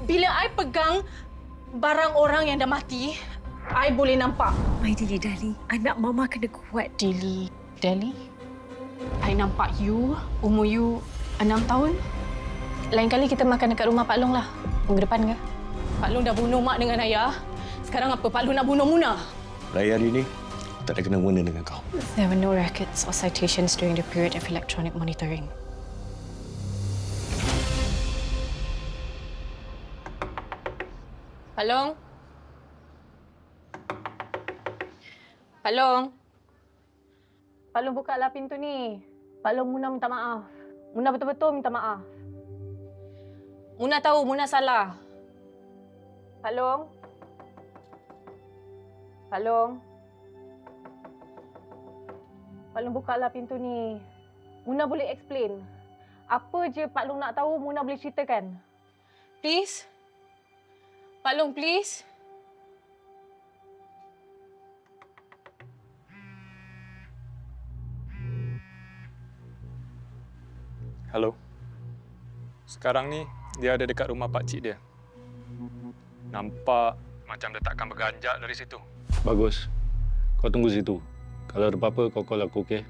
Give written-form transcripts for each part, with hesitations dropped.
Bila I pegang barang orang yang dah mati, I boleh nampak. My Dali, anak mama kena kuat. Dali, I nampak you, umur you 6 tahun. Lain kali kita makan dekat rumah Pak Long lah. Minggu depan ke? Pak Long dah bunuh mak dengan ayah. Sekarang apa Pak Long nak bunuh Muna? Raya hari ni tak ada kena-mena dengan kau. There were no records or citations during the period of electronic monitoring. Pak Long? Pak Long? Pak Long bukalah pintu ni. Pak Long, Muna minta maaf. Muna betul-betul minta maaf. Muna tahu Muna salah. Pak Long? Pak Long? Pak Long bukalah pintu ni. Muna boleh explain. Apa je Pak Long nak tahu, Muna boleh ceritakan. Please? Pak Long, please? Hello. Sekarang ni dia ada dekat rumah pakcik dia. Nampak macam dia takkan berganjak dari situ. Bagus. Kau tunggu situ. Kalau ada apa-apa, kau call aku, okey?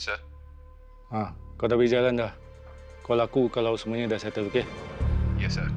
Sir. Kau dah boleh jalan dah. Call aku kalau semuanya dah settle, okey? Yes, sir.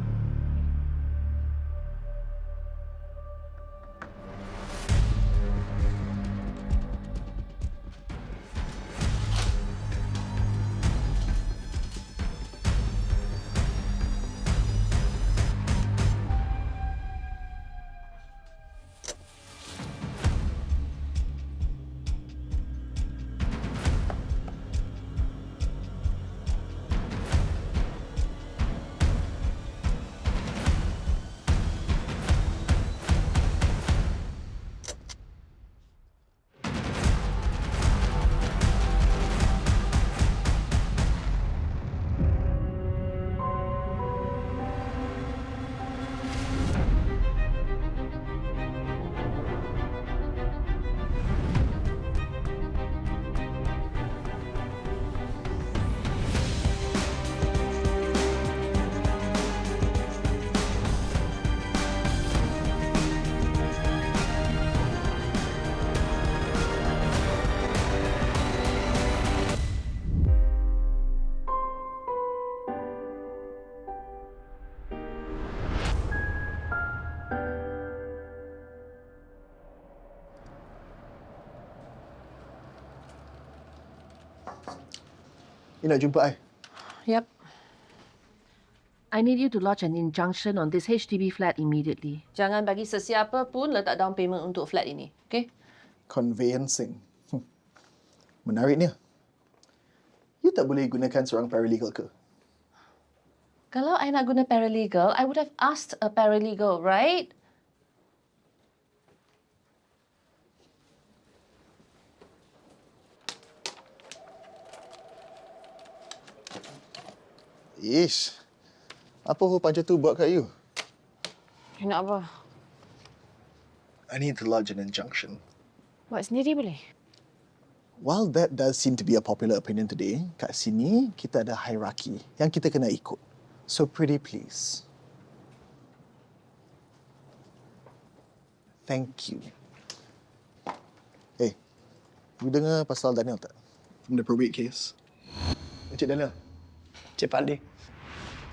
You nak jumpa I? Yep. I need you to lodge an injunction on this HDB flat immediately. Jangan bagi sesiapa pun letak down payment untuk flat ini, okey? Conveyancing. Menariknya. You tak boleh gunakan seorang paralegal ke? Kalau I nak guna paralegal, I would have asked a paralegal, right? Ish. Apa huruf panca tu buat kat you? You nak apa? I need to lodge an injunction. Buat sendiri boleh? While that does seem to be a popular opinion today, kat sini kita ada hierarchy yang kita kena ikut. So pretty please. Thank you. Hey, you dengar pasal Daniel tak? From the probate case. Encik Daniel. Cik Pandi.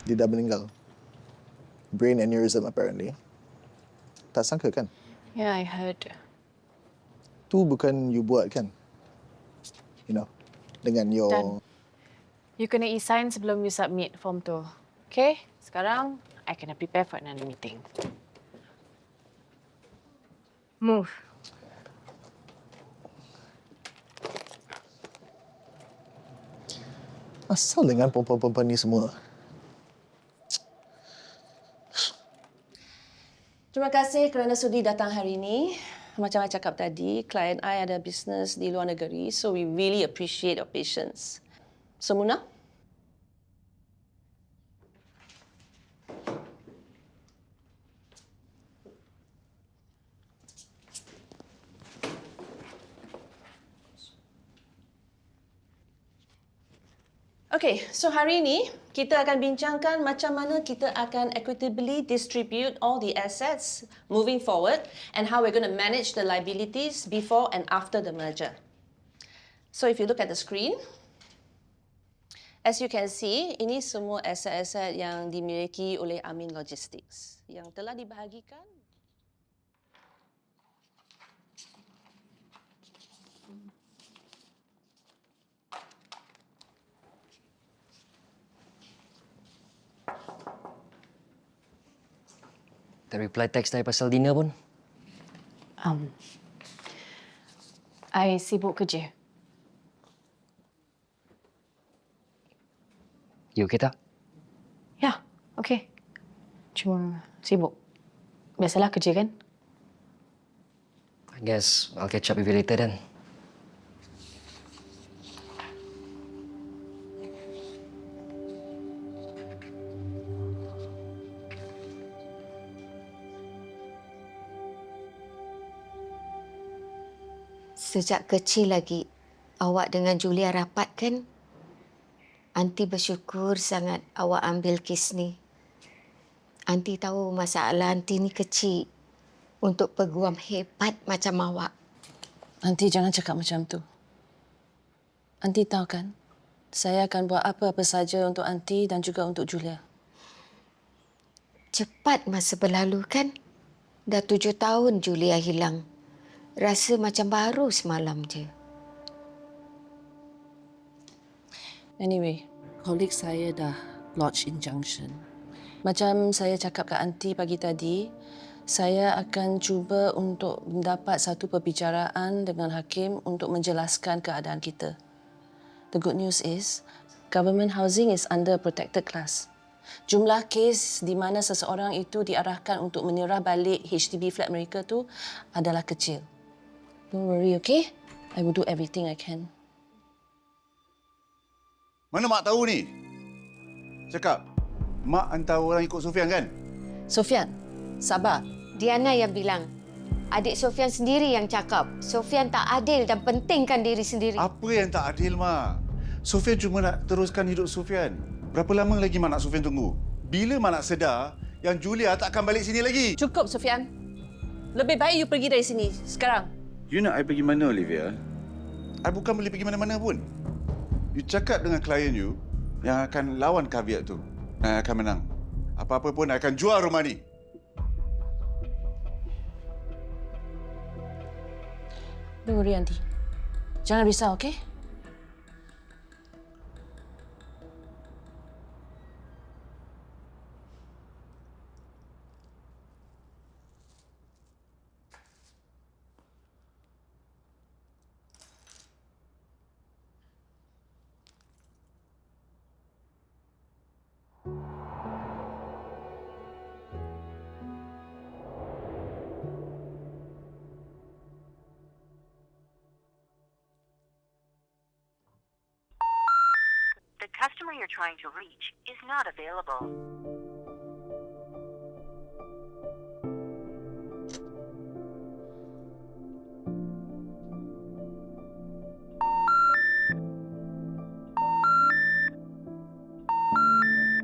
Dia dah meninggal. Brain aneurysm apparently. Tak sangka kan? Yeah, I heard. Tu bukan you buat kan? You know, dengan your... Dan you kena e-sign sebelum you submit form tu. Okay? Sekarang, I kena prepare for another meeting. Move. Asal dengan perempuan-perempuan ni semua? Terima kasih kerana sudi datang hari ini. Macam I cakap tadi, klien I ada bisnes di luar negeri, so we really appreciate your patience. So, Muna? Okay, so hari ini kita akan bincangkan macam mana kita akan equitably distribute all the assets moving forward and how we're going to manage the liabilities before and after the merger. So if you look at the screen, as you can see, ini semua aset-aset yang dimiliki oleh Amin Logistics yang telah dibahagikan. Tak reply teks saya pasal dinner pun. I sibuk kerja. You okay tak? Ya, okey. Cuma sibuk. Biasalah kerja kan? I guess I'll catch up with you later then. Sejak kecil lagi, awak dengan Julia rapat kan? Aunty bersyukur sangat awak ambil kes ni. Aunty tahu masalah aunty ni kecil untuk peguam hebat macam awak. Aunty jangan cakap macam tu. Aunty tahu kan, saya akan buat apa-apa saja untuk Aunty dan juga untuk Julia. Cepat masa berlalu kan? Dah 7 tahun Julia hilang. Rasa macam baru semalam je. Anyway, koleg saya dah lodge injunction. Macam saya cakap ke Aunty pagi tadi, saya akan cuba untuk mendapat satu perbicaraan dengan hakim untuk menjelaskan keadaan kita. The good news is, government housing is under protected class. Jumlah kes di mana seseorang itu diarahkan untuk menyerah balik HDB flat mereka tu adalah kecil. Don't worry, okay? I will do everything I can. Mana mak tahu ni? Cakap, mak hantar orang ikut Sofian kan? Sofian, sabar. Diana yang bilang. Adik Sofian sendiri yang cakap. Sofian tak adil dan pentingkan diri sendiri. Apa yang tak adil, mak? Sofian cuma nak teruskan hidup Sofian. Berapa lama lagi mak nak Sofian tunggu? Bila mak nak sedar yang Julia tak akan balik sini lagi? Cukup, Sofian. Lebih baik you pergi dari sini sekarang. You nak I pergi mana, Olivia? I bukan boleh pergi mana-mana pun. You cakap dengan klien you yang akan lawan caveat tu. I akan menang. Apa-apa pun, I akan jual rumah ni. Don't worry, Aunty. Jangan risau, okay? The customer you're trying to reach is not available.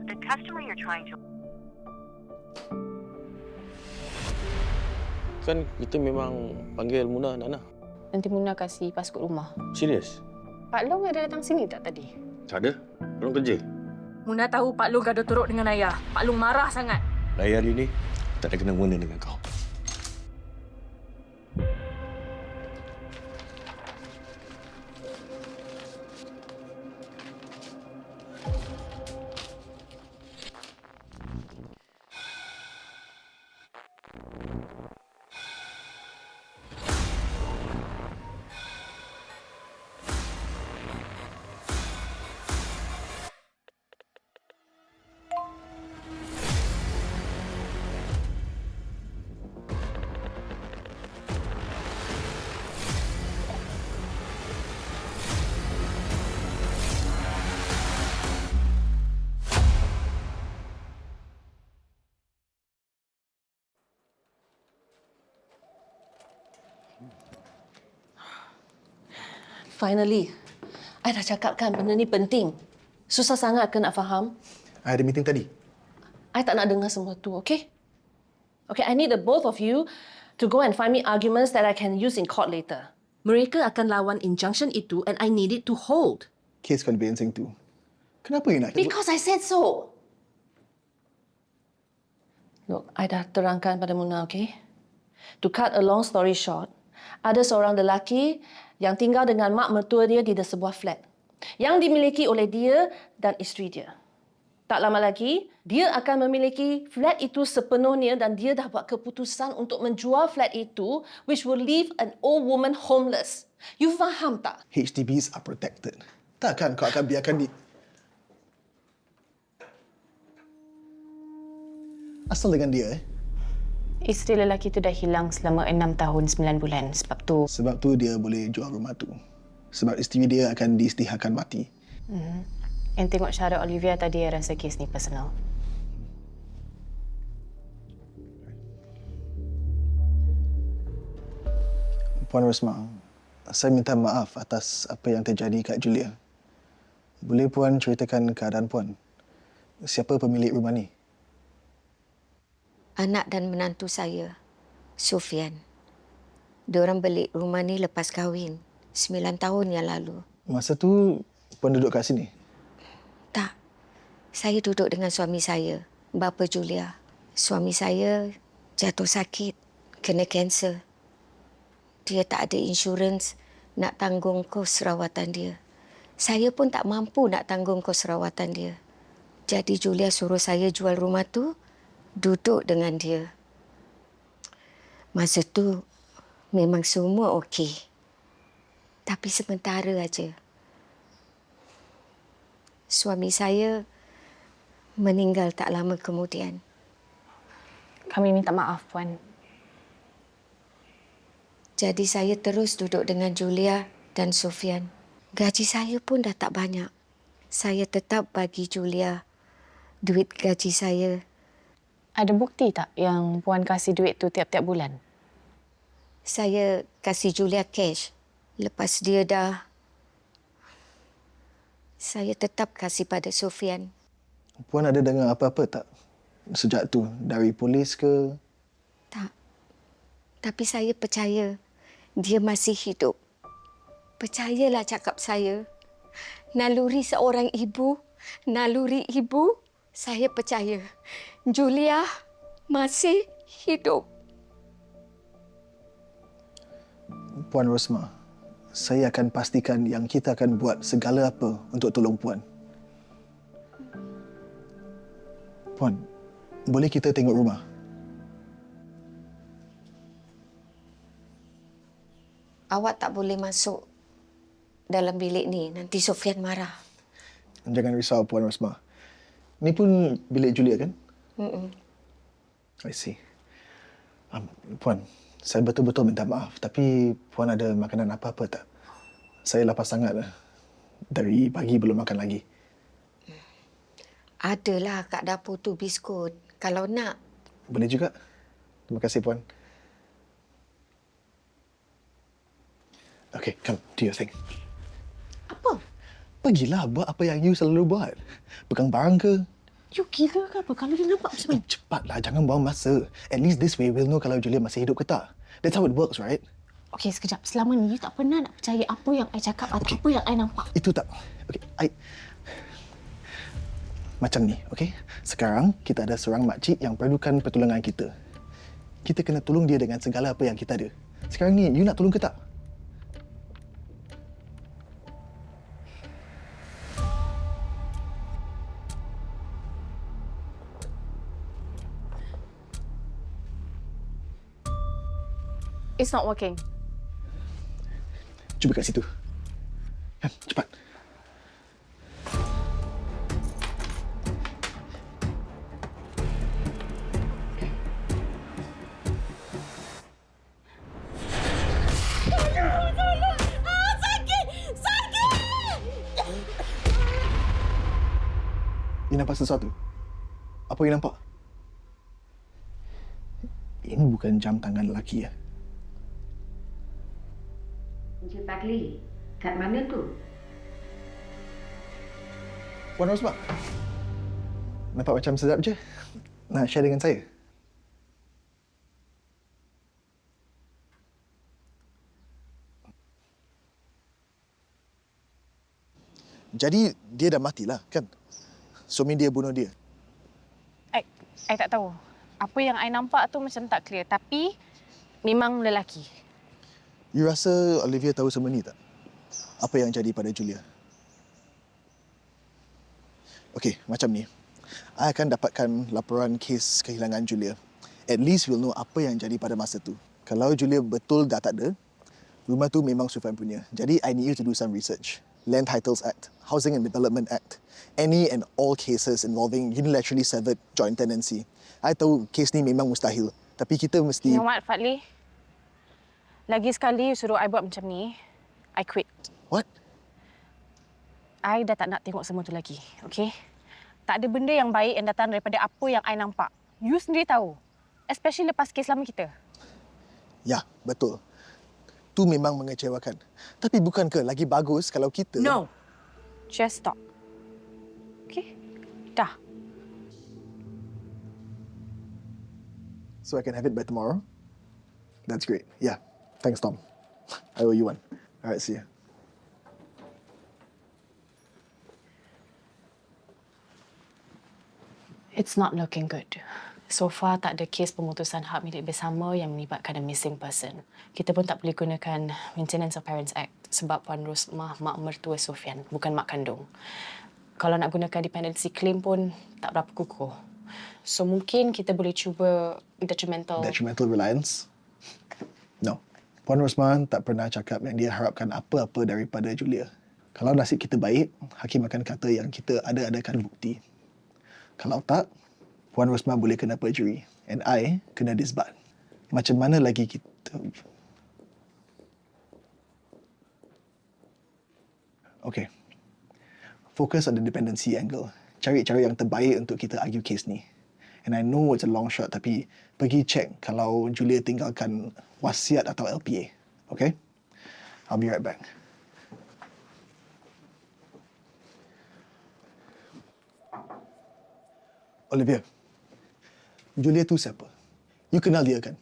The customer you're trying to... Kan kita memang panggil Muna Nana. Nanti Muna kasih pasport rumah. Serius? Pak Long ada datang sini tak tadi? Tak ada. Orang kerja. Muna tahu Pak Long gaduh teruk dengan ayah. Pak Long marah sangat. Raya hari ni tak ada kena-mena dengan kau. Finally, I dah cakapkan benda ni penting. Susah sangat ke nak faham? I ada meeting tadi. I tak nak dengar semua tu, okay? Okay, I need the both of you to go and find me arguments that I can use in court later. Mereka akan lawan injunction itu and I need it to hold. Case conveyancing tu. Kenapa you nak? Because I said so. Look, I dah terangkan pada Muna, okay? To cut a long story short, ada seorang lelaki yang tinggal dengan mak mertua dia di sebuah flat yang dimiliki oleh dia dan isteri dia. Tak lama lagi, dia akan memiliki flat itu sepenuhnya dan dia dah buat keputusan untuk menjual flat itu which will leave an old woman homeless. You faham tak? HDBs are protected. Takkan kau akan biarkan asal dengan dia, Isteri lelaki tu dah hilang selama 6 tahun 9 bulan. Sebab tu dia boleh jual rumah tu. Sebab isteri dia akan diisytiharkan mati. yang tengok syarat Olivia tadi rasa kes ni personal. Puan Rosmah, saya minta maaf atas apa yang terjadi kat Julia. Boleh Puan ceritakan keadaan Puan? Siapa pemilik rumah ni? Anak dan menantu saya, Sofian. Diorang beli rumah ni lepas kahwin, 9 tahun yang lalu. Masa tu Puan duduk kat sini? Tak. Saya duduk dengan suami saya, bapa Julia. Suami saya jatuh sakit, kena kanser. Dia tak ada insurans nak tanggung kos rawatan dia. Saya pun tak mampu nak tanggung kos rawatan dia. Jadi Julia suruh saya jual rumah tu, duduk dengan dia. Masa tu memang semua okey. Tapi sementara aja. Suami saya meninggal tak lama kemudian. Kami minta maaf, Puan. Jadi saya terus duduk dengan Julia dan Sofian. Gaji saya pun dah tak banyak. Saya tetap bagi Julia duit gaji saya. Ada bukti tak yang Puan kasih duit tu tiap-tiap bulan? Saya kasih Julia cash. Lepas dia dah... Saya tetap kasih pada Sofian. Puan ada dengar apa-apa tak? Sejak tu, dari polis ke? Tak. Tapi saya percaya dia masih hidup. Percayalah cakap saya. Naluri seorang ibu, naluri ibu, saya percaya. Julia masih hidup. Puan Rosmah, saya akan pastikan yang kita akan buat segala apa untuk tolong Puan. Puan, boleh kita tengok rumah? Awak tak boleh masuk dalam bilik ni. Nanti Sofian marah. Jangan risau, Puan Rosmah. Ni pun bilik Julia, kan? I see. Puan, saya betul-betul minta maaf. Tapi Puan ada makanan apa-apa tak? Saya lapar sangat. Dari pagi belum makan lagi. Adalah kat dapur tu biskut. Kalau nak. Boleh juga. Terima kasih, Puan. Okay, come. Do your thing. Apa? Pergilah buat apa yang you selalu buat. Pegang barang ke? You gila ke apa? Kalau dia nampak macam mana? Cepatlah, jangan buang masa. At least this way we'll know kalau Julia masih hidup ke tak. That's how it works, right? Okey, sekejap. Selama ni, you tak pernah nak percaya apa yang I cakap atau apa yang I nampak. Itu tak. Okay, macam ni, okay? Sekarang kita ada seorang makcik yang perlukan pertolongan kita. Kita kena tolong dia dengan segala apa yang kita ada. Sekarang ni, you nak tolong ke tak? It's not working. Cuba kat situ. Kan, cepat. You nampak sesuatu? Apa you nampak? Ini bukan jam tangan lelaki, ya? Encik Padli, kat mana tu? Puan Rosma. Nampak macam sedap je. Nak share dengan saya? Jadi dia dah matilah, kan? Suami dia bunuh dia. I tak tahu. Apa yang I nampak tu macam tak clear. Tapi memang lelaki. You rasa Olivia tahu semua ni tak? Apa yang jadi pada Julia? Okey, macam ni. I akan dapatkan laporan kes kehilangan Julia. At least we'll know apa yang jadi pada masa tu. Kalau Julia betul dah tak ada, rumah tu memang Sufyan punya. Jadi I need you to do some research. Land Titles Act, Housing and Development Act, any and all cases involving unilaterally severed joint tenancy. I tahu kes ni memang mustahil, tapi kita mesti... You know what, Fadli? Lagi sekali you suruh I buat macam ni, I quit. What? I dah tak nak tengok semua tu lagi, okay? Tak ada benda yang baik yang datang daripada apa yang I nampak. You sendiri tahu. Especially lepas kes lama kita. Ya, betul. Tu memang mengecewakan. Tapi bukankah lagi bagus kalau kita... No. Just stop. Okay? Dah. So I can have it by tomorrow? That's great. Yeah. Thanks, Tom. I owe you one. All right, see you. It's not looking good. So far, tak ada kes pemutusan hak milik bersama yang melibatkan a missing person. Kita pun tak boleh gunakan Maintenance of Parents Act sebab Puan Rosmah mak mertua Sufyan, bukan mak kandung. Kalau nak gunakan dependency claim pun tak berapa kukuh. So mungkin kita boleh cuba detrimental... Detrimental reliance? No. Puan Rosmah tak pernah cakap yang dia harapkan apa-apa daripada Julia. Kalau nasib kita baik, hakim akan kata yang kita ada-adakan bukti. Kalau tak, Puan Rosmah boleh kena perjury and I kena disband. Macam mana lagi kita... Okay. Focus on the dependency angle. Cari cara yang terbaik untuk kita argue kes ni. And I know it's a long shot, tapi pergi check kalau Julia tinggalkan wasiat atau LPA. Okay? I'll be right back. Olivia, Julia tu siapa? You kenal dia kan?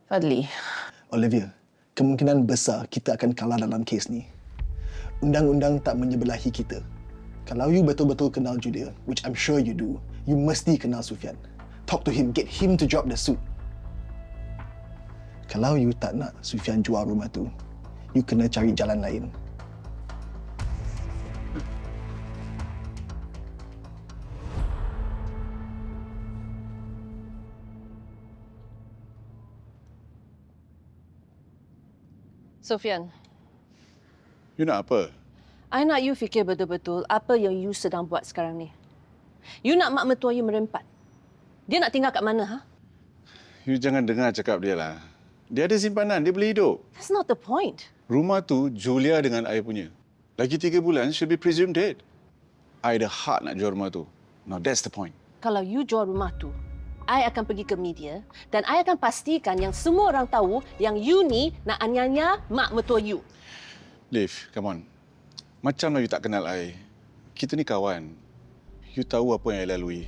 Fadli, Olivia, kemungkinan besar kita akan kalah dalam kes ni. Undang-undang tak menyebelahi kita. Kalau you betul-betul kenal Julia, which I'm sure you do, you mesti kenal Sufyan. Talk to him, get him to drop the suit. Kalau you tak nak Sufyan jual rumah tu, you kena cari jalan lain. Sufyan, You nak apa? I nak you fikir betul-betul apa yang you sedang buat sekarang ni. You nak mak mertua you merempat. Dia nak tinggal kat mana, ha? You jangan dengar cakap dia lah. Dia ada simpanan, dia boleh hidup. That's not the point. Rumah tu Julia dengan I punya. Lagi 3 bulan, she'll be presumed dead. I ada hak nak jual rumah tu. Now that's the point. Kalau you jual rumah tu, I akan pergi ke media dan I akan pastikan yang semua orang tahu yang you ni nak aniaya mak mertua you. Liv, come on. Macamlah you tak kenal I. Kita ni kawan. You tahu apa yang I lalui.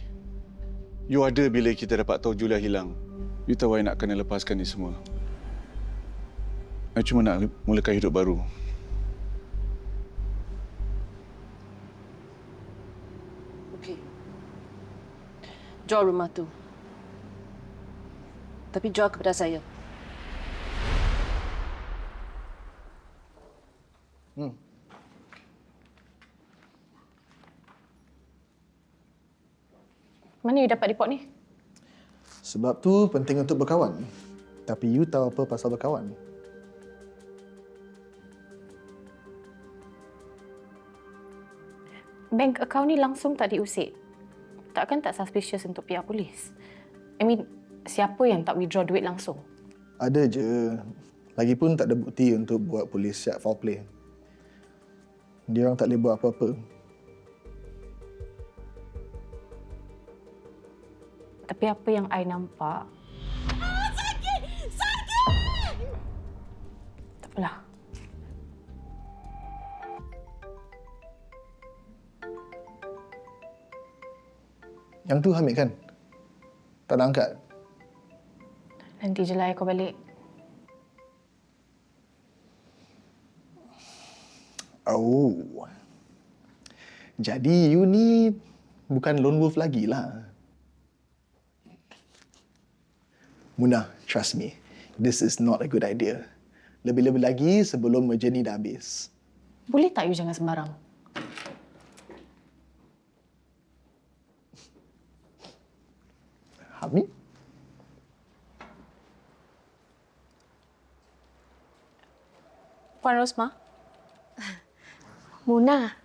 You ada bila kita dapat tahu Julia hilang. You tahu I nak kena lepaskan ni semua. I cuma nak mulakan hidup baru. Okey. Jual rumah tu. Tapi jual kepada saya. Mana you dapat report ni? Sebab tu penting untuk berkawan. Tapi you tahu apa pasal berkawan? Bank account ni langsung tak diusik. Takkan tak suspicious untuk pihak polis? I mean, siapa yang tak withdraw duit langsung? Ada je. Lagipun tak ada bukti untuk buat polis siap foul play. Dia orang tak boleh buat apa-apa. Tapi apa yang I nampak... Sakit! Sakit! Tak apalah. Yang tu Hamid kan? Tak nak angkat. Nanti je lah kau balik. Oh. Jadi you ni bukan lone wolf lagi lah. Munah, trust me. This is not a good idea. Lebih-lebih lagi sebelum merger ni dah habis. Boleh tak you jangan sembarang? Hamid? Puan Rosmah? Munah.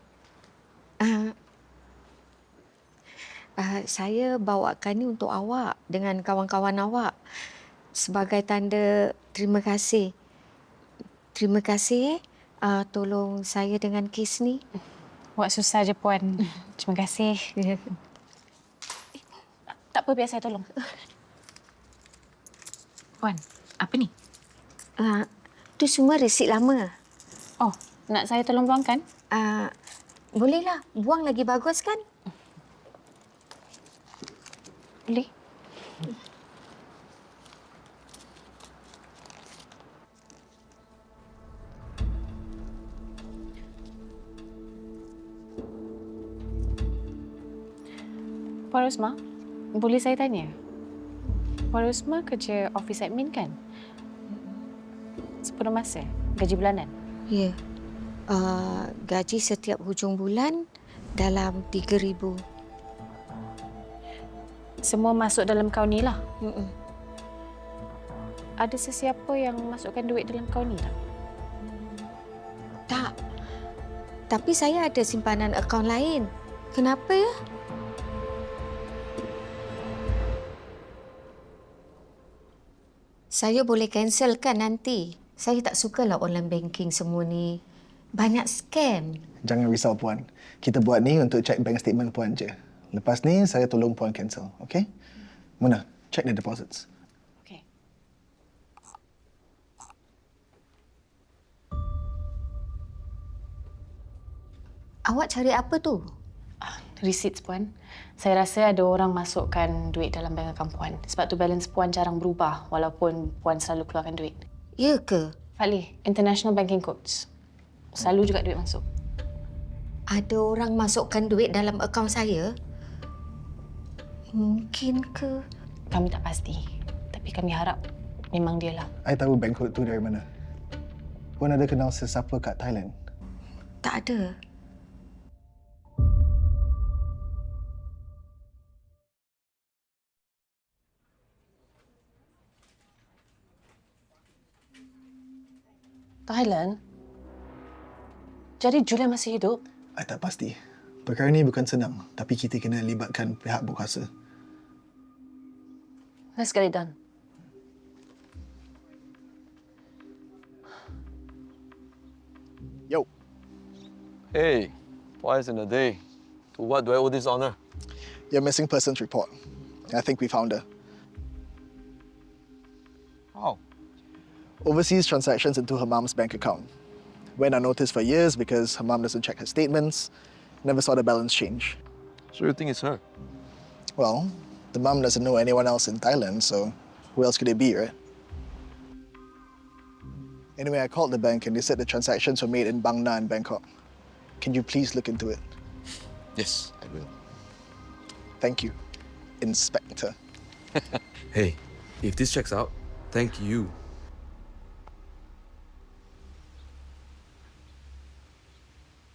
Saya bawakan ni untuk awak dengan kawan-kawan awak sebagai tanda terima kasih. Terima kasih tolong saya dengan kes ni. Buat susah je, Puan. Terima kasih. Tak apa, biar saya tolong. Puan, apa ni? Tu semua resit lama. Oh, nak saya tolong buangkan? Bolehlah. Buang lagi bagus kan? Boleh. Puan Rosmah, boleh saya tanya? Puan Rosmah kerja office admin kan? Sepenuh masa? Gaji bulanan? Ya. Gaji setiap hujung bulan dalam 3,000. Semua masuk dalam kaun ni lah? Ada sesiapa yang masukkan duit dalam kaun ni tak? Tak. Tapi saya ada simpanan akaun lain. Kenapa ya? Saya boleh cancelkan nanti. Saya tak sukalah online banking semua ni. Banyak scam. Jangan risau Puan. Kita buat ni untuk check bank statement Puan je. Lepas ni saya tolong Puan cancel, okey? Munah, check the deposits. Okey. Awak cari apa tu? Receipts, Puan. Saya rasa ada orang masukkan duit dalam bank akaun Puan. Sebab tu balance Puan jarang berubah walaupun Puan selalu keluarkan duit. Ya ke? Fali, International Banking Codes. Selalu juga duit masuk. Ada orang masukkan duit dalam akaun saya? Mungkin ke? Kami tak pasti. Tapi kami harap memang dialah. I tahu bank code tu dari mana. Puan ada kenal sesiapa kat Thailand? Tak ada. Thailand? Jadi Julia masih hidup? I tak pasti. Perkara ni bukan senang, tapi kita kena libatkan pihak berkuasa. Let's get it done. Yo. Hey, twice in a day. To what do I owe this honor? Your missing persons report. I think we found her. How? Overseas transactions into her mom's bank account. Went unnoticed for years because her mom doesn't check her statements. Never saw the balance change. So you think it's her? Well, the mom doesn't know anyone else in Thailand, so who else could it be, right? Anyway, I called the bank and they said the transactions were made in Bang Na in Bangkok. Can you please look into it? Yes, I will. Thank you, Inspector. Hey, if this checks out, thank you.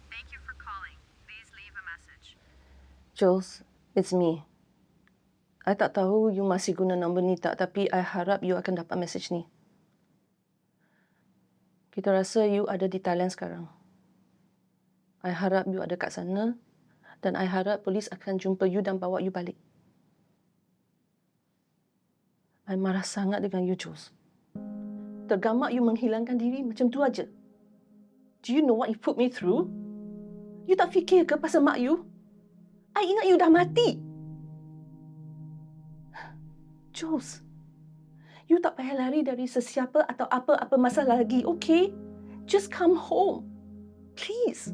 Thank you for calling. Please leave a message. Jules, it's me. I tak tahu you masih guna nombor ni tak, tapi I harap you akan dapat message ni. Kita rasa you ada di Thailand sekarang. I harap you ada kat sana dan I harap polis akan jumpa you dan bawa you balik. I marah sangat dengan you, Jules. Tergamak you menghilangkan diri macam tu aja. Do you know what you put me through? You tak fikir ke pasal mak you? I ingat you dah mati. Jules, you tak payah lari dari sesiapa atau apa-apa masalah lagi, okay? Just come home. Please.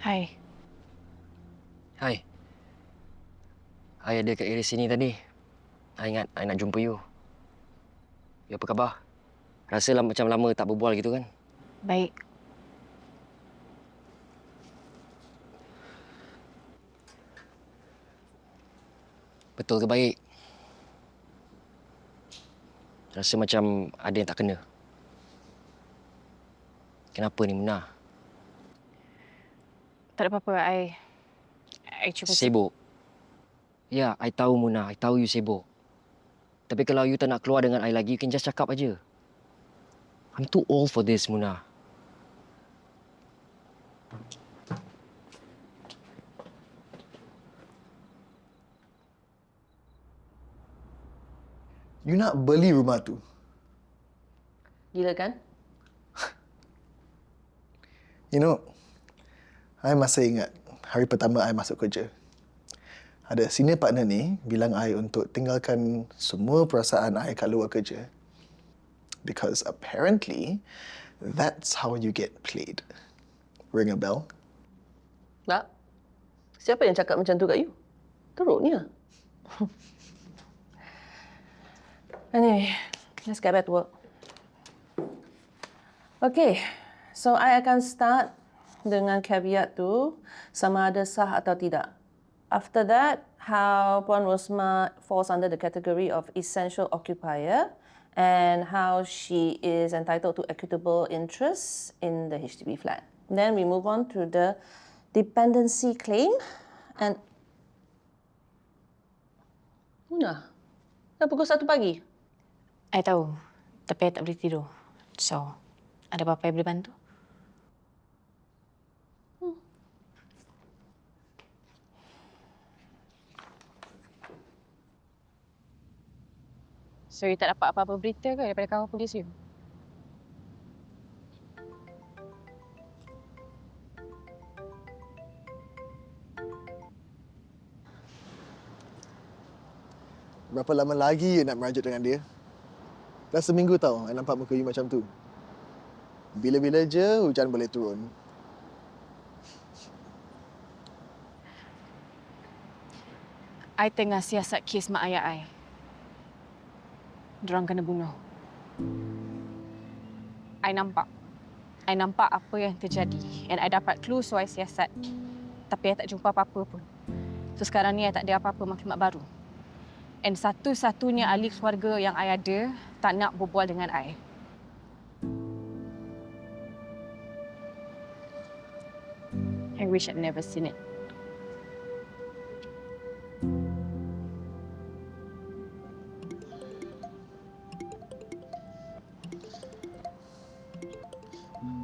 Hai. Hai. I ada kat area sini tadi. I ingat I nak jumpa you. You apa khabar? Rasa lah macam lama tak berbual gitu kan? Baik. Betul ke baik? Rasa macam ada yang tak kena. Kenapa ni Munah? Tak ada apa-apa. I cuma... Sibuk. Ya, I tahu Munah. I tahu you sibuk. Tapi kalau you tak nak keluar dengan I lagi, you can just cakap aja. I'm too old for this, Munah. You nak beli rumah tu? Gila kan? You know, I masih ingat hari pertama I masuk kerja. Ada senior partner ni bilang I untuk tinggalkan semua perasaan I kat luar kerja. Because apparently, that's how you get played. Ring a bell? Tak. Siapa yang cakap macam tu kat you? Teruknya. Anyway, let's get back to work. Okay, so I akan start dengan caveat tu sama ada sah atau tidak. After that, how Puan Rosma falls under the category of essential occupier and how she is entitled to equitable interest in the HDB flat. Then we move on to the dependency claim and... Munah, dah pukul 1 pagi. I tahu. Tapi I tak boleh tidur. So, ada apa-apa yang boleh bantu? So, you tak dapat apa-apa berita ke daripada kawan polis you? Berapa lama lagi you nak merajuk dengan dia? Dah seminggu tau, I nampak muka you macam tu. Bila-bila je hujan boleh turun. I tengah siasat kes mak ayah I. Diorang kena bunuh. I nampak apa yang terjadi. And I dapat clue so I siasat. Tapi I tak jumpa apa-apa pun. So sekarang ni I tak ada apa-apa maklumat baru. And satu-satunya ahli keluarga yang I ada tak nak berbual dengan I. I wish I'd never seen it.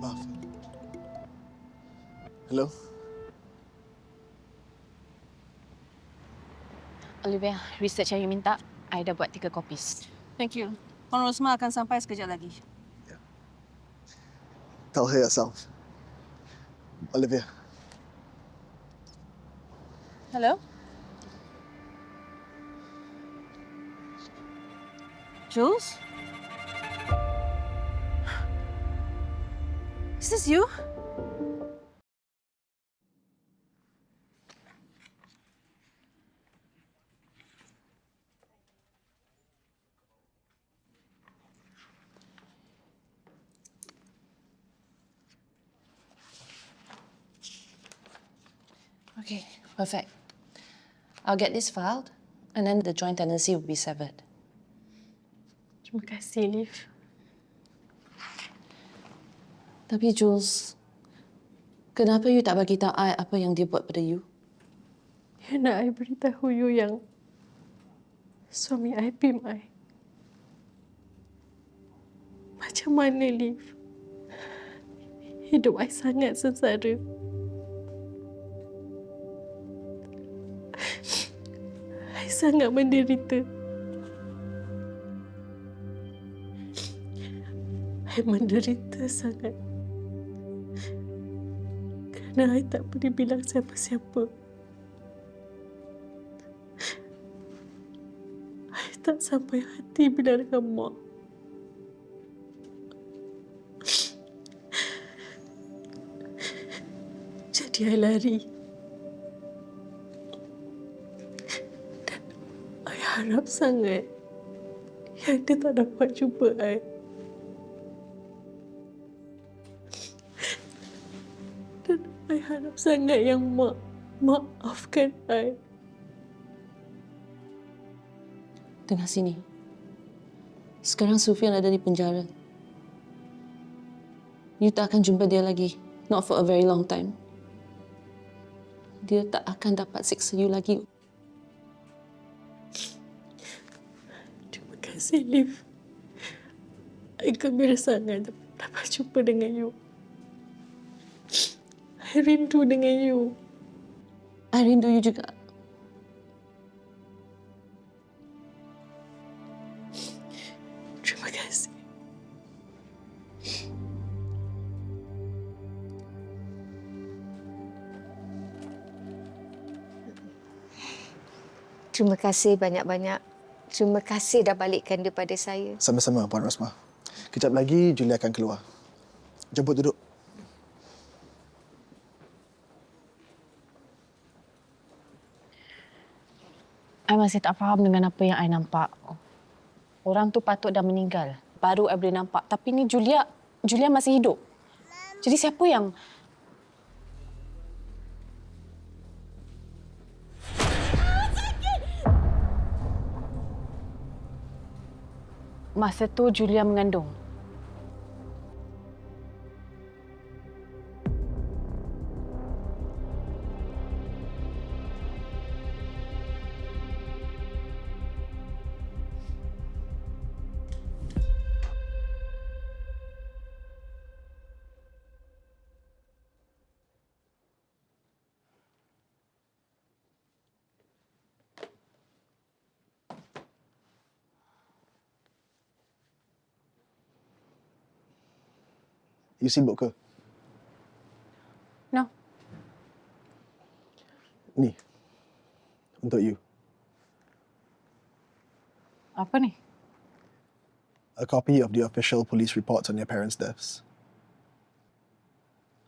Maaf. Hello? Olivia, research yang you minta, I dah buat 3 copies. Thank you. Puan Rosma akan sampai sekejap lagi. Tell her yourself. Olivia. Hello? Jules? Is this you? Okay, perfect. I'll get this filed, and then the joint tenancy will be severed. Terima kasih, Liv. Tapi Jules, kenapa you tak bagi tahu I apa yang dia buat pada you? You nak I beritahu you yang suami I pim I. Macam mana, Liv? Hidup I sangat sengsara. I sangat menderita. I menderita sangat. Kerana I tak boleh bilang siapa-siapa. I tak sampai hati bilang dengan Mak. Jadi Jadi I lari. Dan I harap sangat yang dia tak dapat jumpa I. Dan I harap sangat yang Mak maafkan I. Tengah sini. Sekarang Sufian ada di penjara. You tak akan jumpa dia lagi. Not for a very long time. Dia tak akan dapat siksa you lagi. Terima kasih, Liv. I gembira sangat dapat jumpa dengan you. I rindu dengan you. I rindu you juga. Terima kasih. Terima kasih banyak-banyak. Terima kasih dah balikkan dia pada saya. Sama-sama, Puan Rosmah. Kejap lagi Julia akan keluar. Jemput duduk. I masih tak faham dengan apa yang I nampak. Orang tu patut dah meninggal. Baru I boleh nampak. Tapi ni Julia masih hidup. Jadi siapa yang... Masa tu Julia mengandung. You sibuk ke? No. Ni. Untuk you. Apa ni? A copy of the official police reports on your parents' deaths.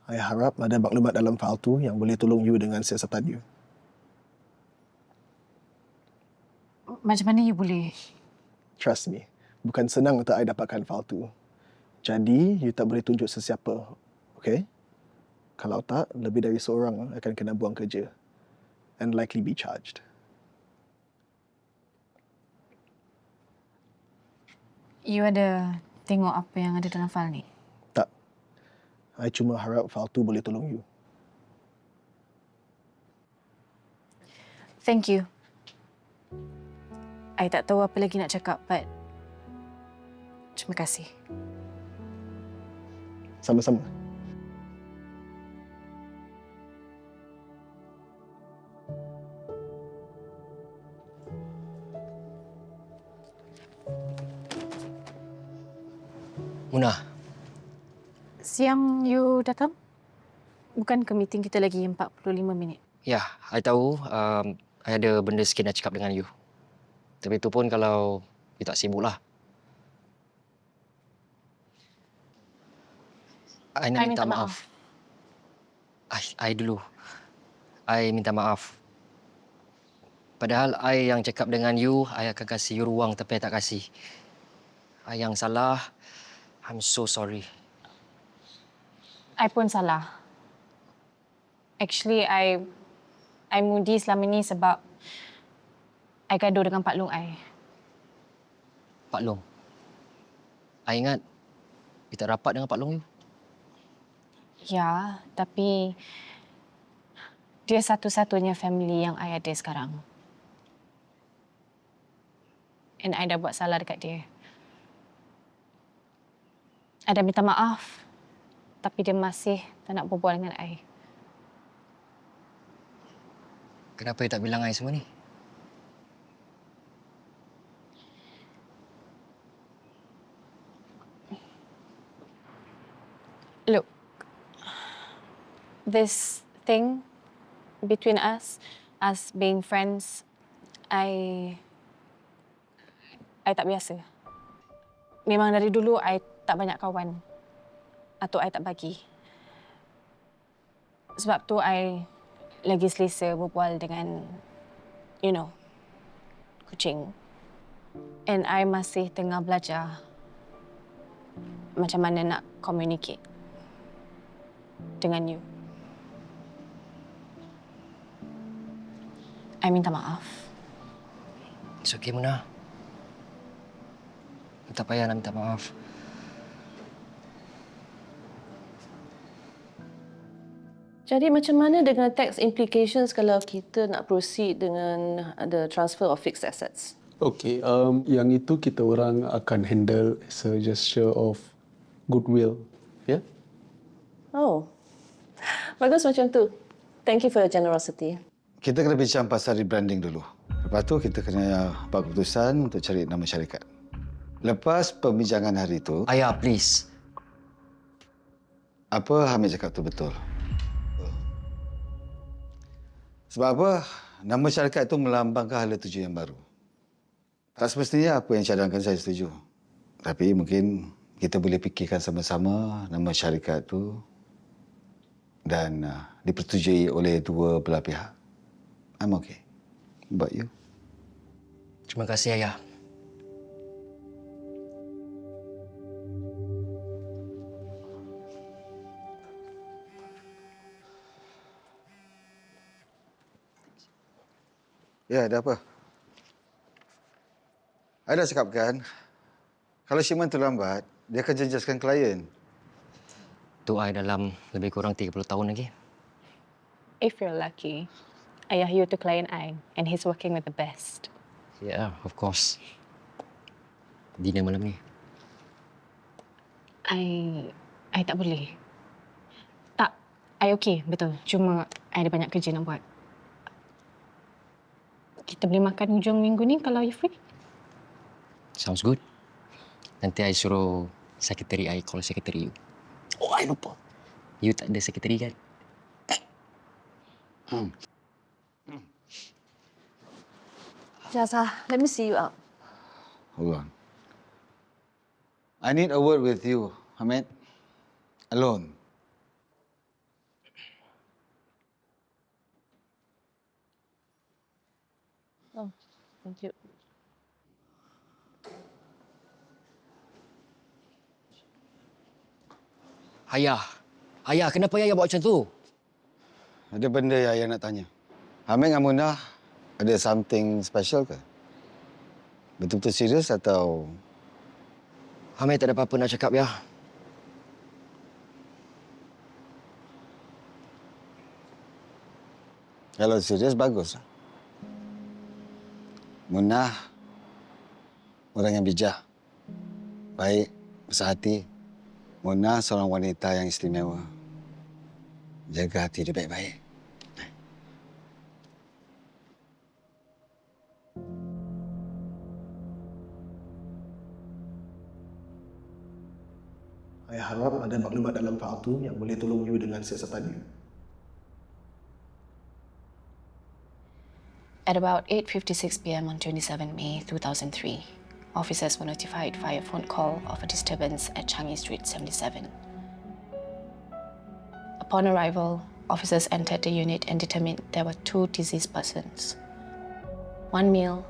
I harap ada maklumat dalam fail tu yang boleh tolong you dengan siasatan you. Macam mana you boleh... Trust me, bukan senang untuk I dapatkan fail tu. Jadi, you tak boleh tunjuk sesiapa, okay? Kalau tak, lebih dari seorang akan kena buang kerja and likely be charged. You ada tengok apa yang ada dalam file ni? Tak. I cuma harap fail tu boleh tolong you. Thank you. I tak tahu apa lagi nak cakap, but terima kasih. Sama-sama. Munah, Siang you datang? Bukan ke meeting kita lagi 45 minit? ya, I tahu I ada benda sikit nak cakap dengan you. Tapi itu pun kalau you tak sibuk lah. I nak minta maaf. I dulu. I minta maaf. Padahal I yang cakap dengan you, I akan kasih you ruang tapi I tak kasih. I yang salah. I'm so sorry. I pun salah. Actually, I moody selama ni sebab I gaduh dengan Pak Long I. Pak Long. I ingat you tak rapat dengan Pak Long you. Ya, tapi dia satu-satunya family yang I ada sekarang. And I dah buat salah dekat dia. I dah minta maaf, tapi dia masih tak nak berbual dengan I. Kenapa you tak bilang I semua ni? Look, this thing between us being friends, I tak biasa. Memang dari dulu I tak banyak kawan. Atau I tak bagi. Sebab tu I lagi selesa berbual dengan, kucing. And I masih tengah belajar macam mana nak communicate dengan you. I minta maaf. It's okay, Muna. Tak payah nak minta maaf. Jadi macam mana dengan tax implications kalau kita nak proceed dengan the transfer of fixed assets? Okay, yang itu kita orang akan handle as a gesture of goodwill, ya? Yeah? Oh, bagus macam tu. Thank you for your generosity. Kita kena bincang pasal rebranding dulu. Lepas tu kita kena buat keputusan untuk cari nama syarikat. Lepas pembincangan hari itu... Ayah, please. Apa Hamid cakap tu betul? Sebab apa? Nama syarikat itu melambangkan hala tuju yang baru. Tak semestinya apa yang cadangkan saya setuju. Tapi mungkin kita boleh fikirkan sama-sama nama syarikat itu dan dipersetujui oleh dua belah pihak. I'm okay. What about you? Terima kasih, Ayah. Ya, ada apa? I dah cakap kan, kalau shipment terlambat, dia akan jejaskan klien. Tu I dalam lebih kurang 30 tahun lagi. If you're lucky, Ayah you tu klien I and he's working with the best. Yeah, of course. Dinner malam ni. I tak boleh. Tak, I okay, betul. Cuma I ada banyak kerja nak buat. Kita boleh makan hujung minggu ni kalau you free. Sounds good. Nanti I suruh sekretari I call sekretari you. Oh, I lupa. You tak ada sekretari kan? Jasa, let me see you out. Hold on. I need a word with you, Hamid. Alone. Oh, thank you. Ayah. Ayah, kenapa Ayah buat macam tu? Ada benda yang ayah nak tanya. Hamid dengan Munah ada something special ke? Betul-betul serius atau... Hamid tak ada apa-apa nak cakap, ya. Kalau serius, bagus. Munah, orang yang bijak. Baik, besar hati. Munah seorang wanita yang istimewa. Jaga hati dia baik-baik. Saya harap ada maklumat dalam fail tu yang boleh tolong you dengan siasatan you. At about 8:56 p.m. on 27 May 2003, officers were notified via phone call of a disturbance at Changi Street 77. Upon arrival, officers entered the unit and determined there were two deceased persons. One male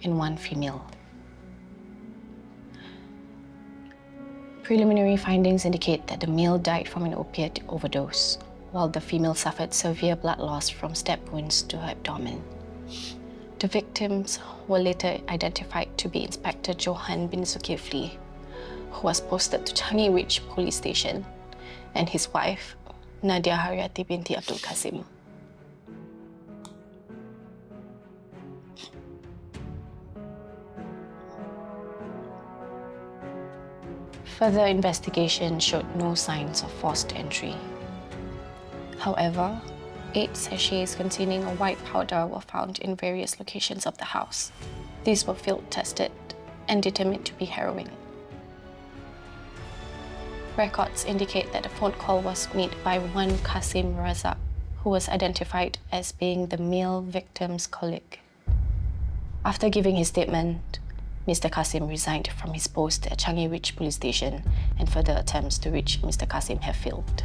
and one female. Preliminary findings indicate that the male died from an opiate overdose, while the female suffered severe blood loss from stab wounds to her abdomen. The victims were later identified to be Inspector Johan bin Zulkifli, who was posted to Changi Ridge Police Station, and his wife, Nadia Haryati binti Abdul Kasim. Further investigation showed no signs of forced entry. However, 8 sachets containing a white powder were found in various locations of the house. These were field tested and determined to be heroin. Records indicate that the phone call was made by one Kasim Razak, who was identified as being the male victim's colleague. After giving his statement, Mr. Kasim resigned from his post at Changi Ridge Police Station and further attempts to reach Mr. Kasim have failed.